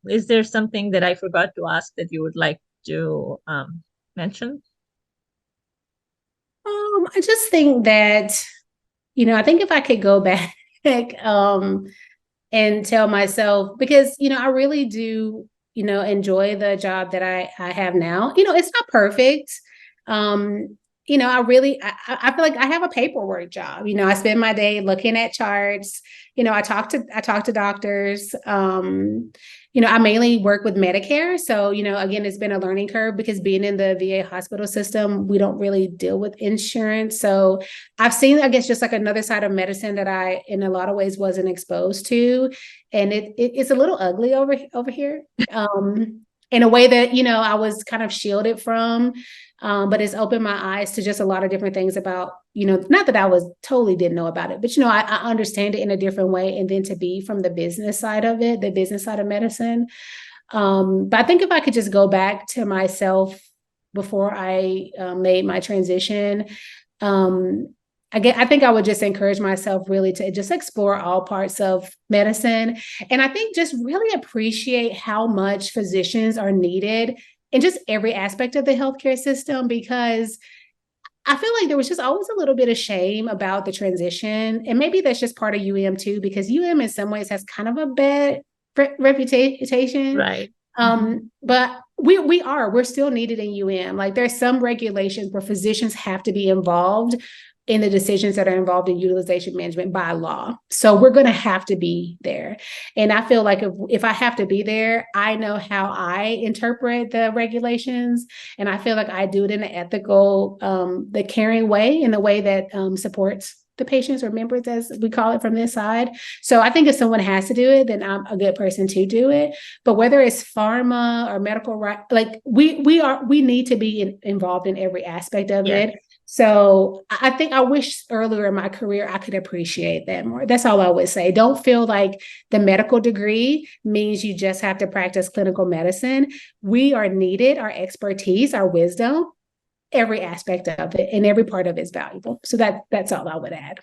Is there something that I forgot to ask that you would like to mention? I just think that, I think if I could go back, um, and tell myself, because, I really do, enjoy the job that I have now. It's not perfect. Um, I feel like I have a paperwork job. I spend my day looking at charts. I talk to doctors. I mainly work with Medicare. So, again, it's been a learning curve because being in the VA hospital system, we don't really deal with insurance. So I've seen, I guess, just like another side of medicine that I, in a lot of ways, wasn't exposed to, and it's a little ugly over here, in a way that I was kind of shielded from, but it's opened my eyes to just a lot of different things about, not that I was totally didn't know about it, but I understand it in a different way, and then to be from the business side of it, the business side of medicine. But I think if I could just go back to myself before I made my transition, um, I think I would just encourage myself really to just explore all parts of medicine. And I think just really appreciate how much physicians are needed in just every aspect of the healthcare system, because I feel like there was just always a little bit of shame about the transition. And maybe that's just part of UM too, because UM in some ways has kind of a bad reputation. Right. Mhm. But we're still needed in UM. Like there's some regulations where physicians have to be involved in the decisions that are involved in utilization management by law. So we're going to have to be there. And I feel like if I have to be there, I know how I interpret the regulations. And I feel like I do it in an ethical, the caring way, in a way that supports the patients or members, as we call it from this side. So I think if someone has to do it, then I'm a good person to do it. But whether it's pharma or medical, right, like we need to be involved in every aspect of Yes. it. So I think I wish earlier in my career I could appreciate that more. That's all I would say. Don't feel like the medical degree means you just have to practice clinical medicine. We are needed, our expertise, our wisdom, every aspect of it, and every part of it is valuable. So that's all I would add.